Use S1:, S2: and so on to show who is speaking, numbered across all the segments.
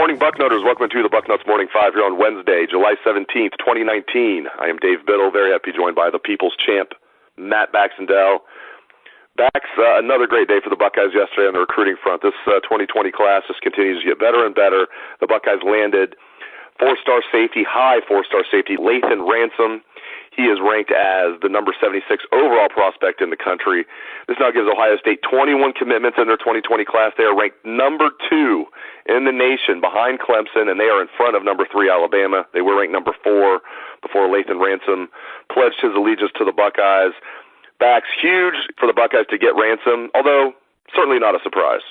S1: Morning, Bucknutters. Welcome to the Bucknuts Morning 5 here on Wednesday, July 17th, 2019. I am Dave Biddle, very happy joined by the People's Champ, Matt Baxendale. Bax, another great day for the Buckeyes yesterday on the recruiting front. This 2020 class just continues to get better and better. The Buckeyes landed high four-star safety, Lathan Ransom. He is ranked as the number 76 overall prospect in the country. This now gives Ohio State 21 commitments in their 2020 class. They are ranked number 2 in the nation behind Clemson, and they are in front of number 3 Alabama. They were ranked number 4 before Lathan Ransom pledged his allegiance to the Buckeyes. Bax, huge for the Buckeyes to get Ransom, although certainly not a surprise.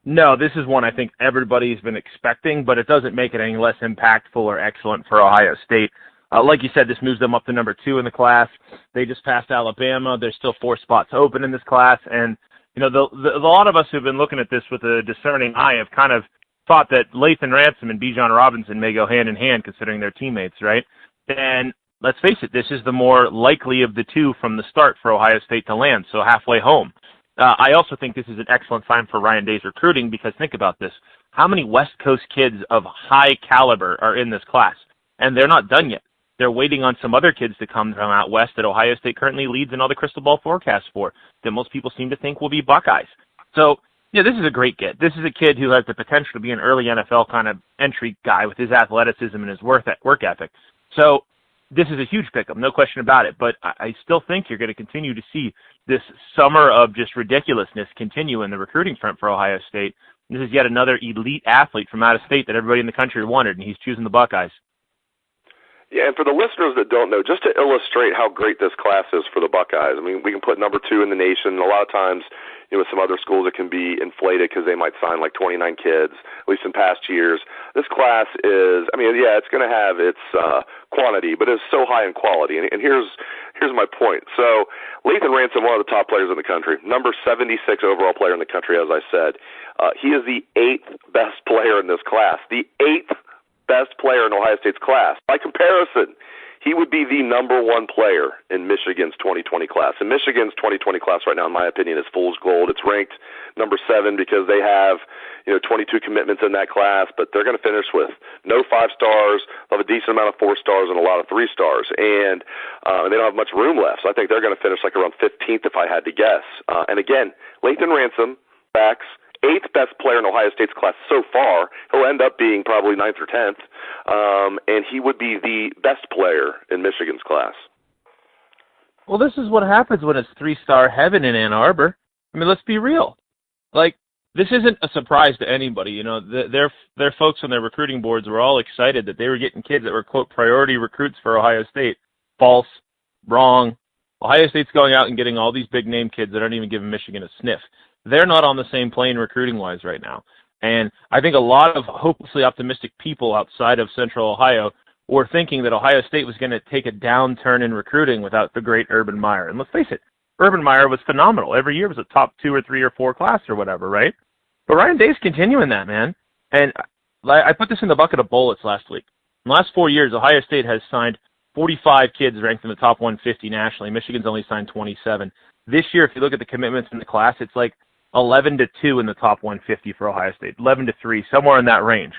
S2: No, this is one I think everybody's been expecting, but it doesn't make it any less impactful or excellent for Ohio State. Like you said, this moves them up to number 2 in the class. They just passed Alabama. There's still 4 spots open in this class. And, you know, a lot of us who've been looking at this with a discerning eye have kind of thought that Lathan Ransom and Bijan Robinson may go hand in hand considering their teammates, right? And let's face it, this is the more likely of the two from the start for Ohio State to land, so halfway home. I also think this is an excellent sign for Ryan Day's recruiting because think about this. How many West Coast kids of high caliber are in this class? And they're not done yet. They're waiting on some other kids to come from out west that Ohio State currently leads in all the crystal ball forecasts for, that most people seem to think will be Buckeyes. So, yeah, this is a great kid. This is a kid who has the potential to be an early NFL kind of entry guy with his athleticism and his work ethic. So this is a huge pickup, no question about it. But I still think you're going to continue to see this summer of just ridiculousness continue in the recruiting front for Ohio State. This is yet another elite athlete from out of state that everybody in the country wanted, and he's choosing the Buckeyes.
S1: Yeah, and for the listeners that don't know, just to illustrate how great this class is for the Buckeyes, I mean, we can put number 2 in the nation. A lot of times, you know, with some other schools, it can be inflated because they might sign like 29 kids, at least in past years. This class is, I mean, yeah, it's going to have its quantity, but it's so high in quality. And here's my point. So Lathan Ransom, one of the top players in the country, number 76 overall player in the country, as I said. He is the 8th best player in this class, the 8th best player in Ohio State's class. By comparison, he would be the number 1 player in Michigan's 2020 class. And Michigan's 2020 class right now, in my opinion, is fool's gold. It's ranked number 7 because they have, 22 commitments in that class, but they're going to finish with no 5 stars. They'll have a decent amount of 4 stars and a lot of 3 stars. And they don't have much room left. So I think they're going to finish like around 15th if I had to guess. And again, Lathan Ransom, Bax, 8th best player in Ohio State's class so far. He'll end up being probably 9th or 10th, and he would be the best player in Michigan's class.
S2: Well, this is what happens when it's 3-star heaven in Ann Arbor. I mean, let's be real. Like, this isn't a surprise to anybody. You know, their folks on their recruiting boards were all excited that they were getting kids that were, quote, priority recruits for Ohio State. False. Wrong. Ohio State's going out and getting all these big-name kids that aren't even giving Michigan a sniff. They're not on the same plane recruiting-wise right now. And I think a lot of hopelessly optimistic people outside of Central Ohio were thinking that Ohio State was going to take a downturn in recruiting without the great Urban Meyer. And let's face it, Urban Meyer was phenomenal. Every year was a top 2 or 3 or 4 class or whatever, right? But Ryan Day's continuing that, man. And I put this in the bucket of bullets last week. In the last 4 years, Ohio State has signed 45 kids ranked in the top 150 nationally. Michigan's only signed 27. This year, if you look at the commitments in the class, it's like 11-2 in the top 150 for Ohio State, 11-3, somewhere in that range.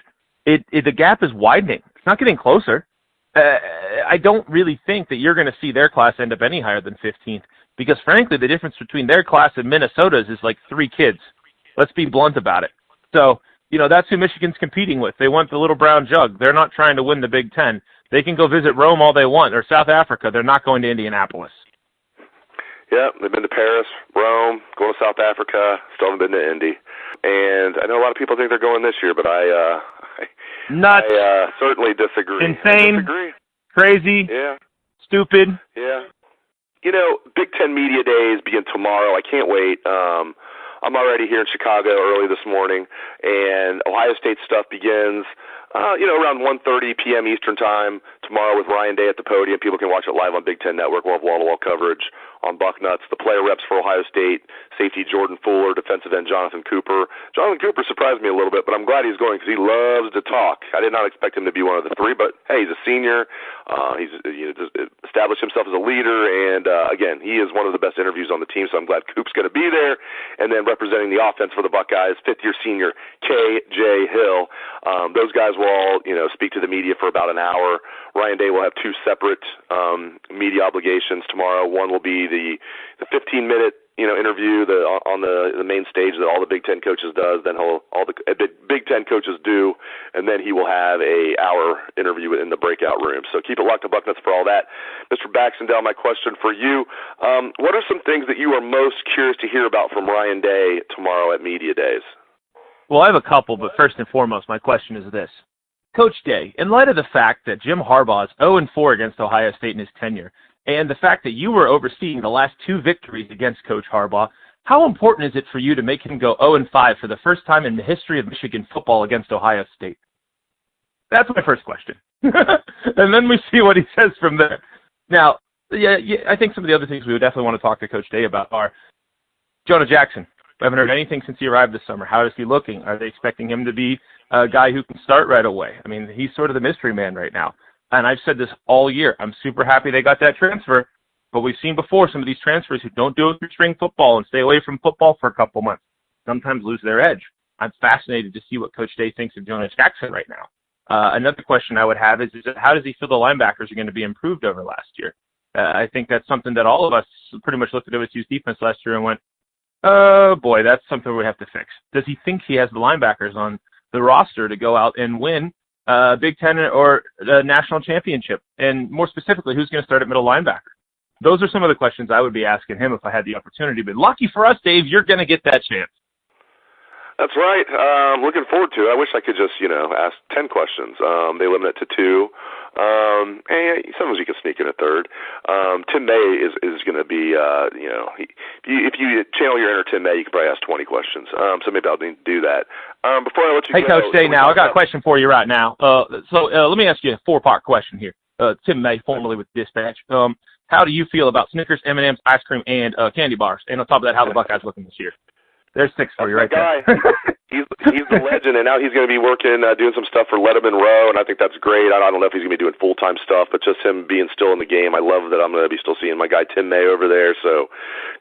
S2: The gap is widening. It's not getting closer. I don't really think that you're going to see their class end up any higher than 15th because, frankly, the difference between their class and Minnesota's is like 3 kids. Let's be blunt about it. So, that's who Michigan's competing with. They want the little brown jug. They're not trying to win the Big Ten. They can go visit Rome all they want, or South Africa. They're not going to Indianapolis.
S1: Yeah, they've been to Paris, Rome, going to South Africa, still haven't been to Indy. And I know a lot of people think they're going this year, but I certainly disagree.
S2: Insane, crazy,
S1: yeah,
S2: stupid.
S1: Yeah. Big Ten Media Days begin tomorrow. I can't wait. I'm already here in Chicago early this morning, and Ohio State stuff begins around 1:30 p.m. Eastern Time tomorrow with Ryan Day at the podium. People can watch it live on Big Ten Network. We'll have wall-to-wall coverage on Bucknuts. The player reps for Ohio State, safety Jordan Fuller, defensive end Jonathan Cooper. Jonathan Cooper surprised me a little bit, but I'm glad he's going because he loves to talk. I did not expect him to be one of the three, but hey, he's a senior. He's established himself as a leader, and again, he is one of the best interviews on the team, so I'm glad Coop's going to be there. And then representing the offense for the Buckeyes, fifth-year senior K.J. Hill. Those guys will all, speak to the media for about an hour. Ryan Day will have two separate media obligations tomorrow. One will be the 15-minute interview on the main stage that all the Big Ten coaches does. Then all the Big Ten coaches do, and then he will have a hour interview in the breakout room. So keep it locked to Bucknuts for all that. Mr. Baxendale, my question for you: what are some things that you are most curious to hear about from Ryan Day tomorrow at media days?
S2: Well, I have a couple, but first and foremost, my question is this. Coach Day, in light of the fact that Jim Harbaugh is 0-4 against Ohio State in his tenure, and the fact that you were overseeing the last two victories against Coach Harbaugh, how important is it for you to make him go 0-5 for the first time in the history of Michigan football against Ohio State? That's my first question. And then we see what he says from there. Now, yeah, I think some of the other things we would definitely want to talk to Coach Day about are Jonah Jackson. I haven't heard anything since he arrived this summer. How is he looking? Are they expecting him to be a guy who can start right away? I mean, he's sort of the mystery man right now. And I've said this all year. I'm super happy they got that transfer. But we've seen before some of these transfers who don't do it through spring football and stay away from football for a couple months sometimes lose their edge. I'm fascinated to see what Coach Day thinks of Jonah Jackson right now. Another question I would have is how does he feel the linebackers are going to be improved over last year? I think that's something that all of us pretty much looked at OSU's defense last year and went, oh, boy, that's something we have to fix. Does he think he has the linebackers on the roster to go out and win Big Ten or a national championship? And more specifically, who's going to start at middle linebacker? Those are some of the questions I would be asking him if I had the opportunity. But lucky for us, Dave, you're going to get that chance.
S1: That's right. I'm looking forward to it. I wish I could just, ask 10 questions. They limit it to 2. And sometimes you can sneak in a third. Tim May is going to be, if you channel your inner Tim May, you can probably ask 20 questions. So maybe I'll need to do that. Before I let you go.
S2: Hey, Coach Day, now, I got a question for you right now. So let me ask you a 4-part question here. Tim May, formerly with Dispatch. How do you feel about Snickers, M&M's, ice cream, and candy bars? And on top of that, how the Buckeyes looking this year? There's 6 for you right there.
S1: He's the legend, and now he's going to be working, doing some stuff for Letterman Row, and I think that's great. I don't know if he's going to be doing full-time stuff, but just him being still in the game, I love that I'm going to be still seeing my guy Tim May over there. So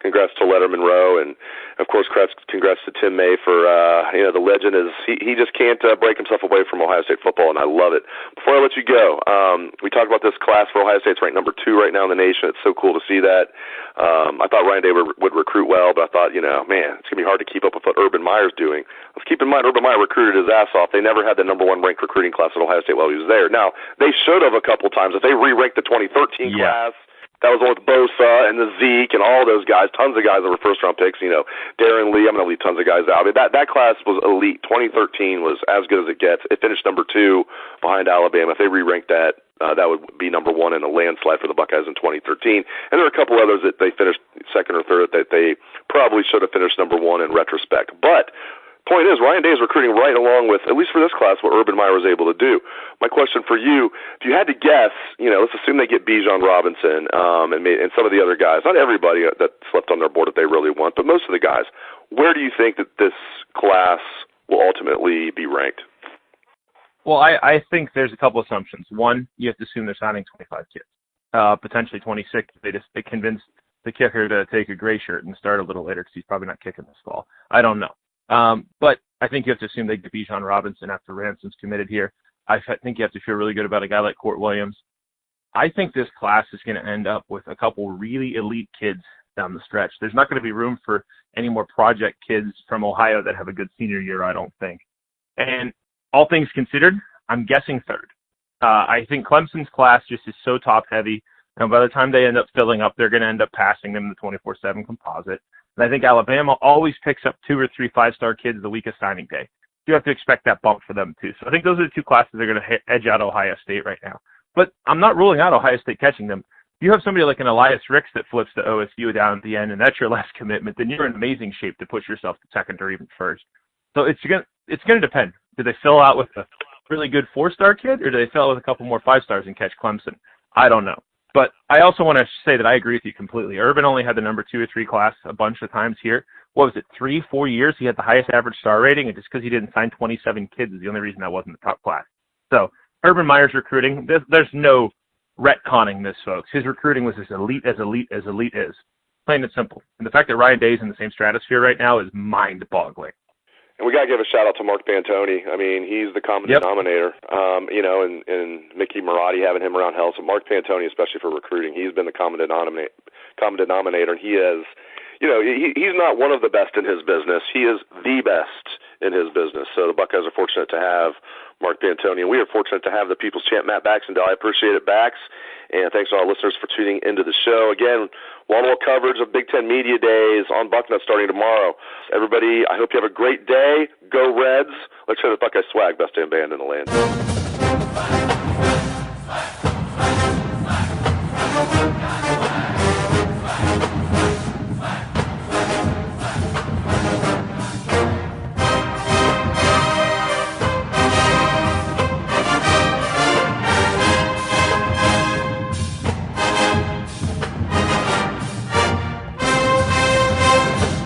S1: congrats to Letterman Row, and, of course, congrats to Tim May for, the legend is he just can't break himself away from Ohio State football, and I love it. Before I let you go, we talked about this class for Ohio State. It's ranked number 2 right now in the nation. It's so cool to see that. I thought Ryan Day would recruit well, but I thought, man, it's going to be hard to keep up with what Urban Meyer's doing. Let's keep in mind, Urban Meyer recruited his ass off. They never had the number 1 ranked recruiting class at Ohio State while he was there. Now, they should have a couple times. If they re-ranked the 2013 class, that was with Bosa and the Zeke and all those guys, tons of guys that were first-round picks, Darren Lee, I'm going to leave tons of guys out. I mean, that class was elite. 2013 was as good as it gets. It finished number 2 behind Alabama. If they re-ranked that, that would be number 1 in a landslide for the Buckeyes in 2013. And there are a couple others that they finished second or third that they probably should have finished number 1 in retrospect. But point is, Ryan Day is recruiting right along with, at least for this class, what Urban Meyer was able to do. My question for you, if you had to guess, let's assume they get Bijan Robinson and some of the other guys, not everybody that slept on their board that they really want, but most of the guys, where do you think that this class will ultimately be ranked?
S2: Well, I think there's a couple assumptions. One, you have to assume they're signing 25 kids, potentially 26. They convinced the kicker to take a gray shirt and start a little later because he's probably not kicking this fall. I don't know. But I think you have to assume they get Bijan Robinson after Ransom's committed here. I think you have to feel really good about a guy like Court Williams. I think this class is going to end up with a couple really elite kids down the stretch. There's not going to be room for any more project kids from Ohio that have a good senior year, I don't think. And all things considered, I'm guessing third. I think Clemson's class just is so top-heavy, and by the time they end up filling up, they're going to end up passing them the 24/7 composite. And I think Alabama always picks up 2 or 3 5-star kids the week of signing day. You have to expect that bump for them, too. So I think those are the 2 classes that are going to edge out Ohio State right now. But I'm not ruling out Ohio State catching them. If you have somebody like an Elias Ricks that flips to OSU down at the end, and that's your last commitment, then you're in amazing shape to push yourself to second or even first. So it's going to depend. Do they fill out with a really good 4-star kid, or do they fill out with a couple more 5-stars and catch Clemson? I don't know. But I also want to say that I agree with you completely. Urban only had the number 2 or 3 class a bunch of times here. What was it, 3-4 years? He had the highest average star rating, and just because he didn't sign 27 kids is the only reason that wasn't the top class. So Urban Meyer's recruiting, there's no retconning this, folks. His recruiting was as elite as elite is. Plain and simple. And the fact that Ryan Day's in the same stratosphere right now is mind-boggling.
S1: And we got to give a shout-out to Mark Pantoni. I mean, he's the common denominator, and Mickey Marotti having him around hell. So Mark Pantoni, especially for recruiting, he's been the common denominator, and he is, he's not one of the best in his business. He is the best in his business. So the Buckeyes are fortunate to have Mark Pantoni, and we are fortunate to have the People's Champ, Matt Baxendale. I appreciate it, Bax, and thanks to our listeners for tuning into the show. Again, wall-to-wall coverage of Big Ten Media Days on Bucknuts starting tomorrow. Everybody, I hope you have a great day. Go Reds. Let's show the Buckeye swag, best damn band in the land.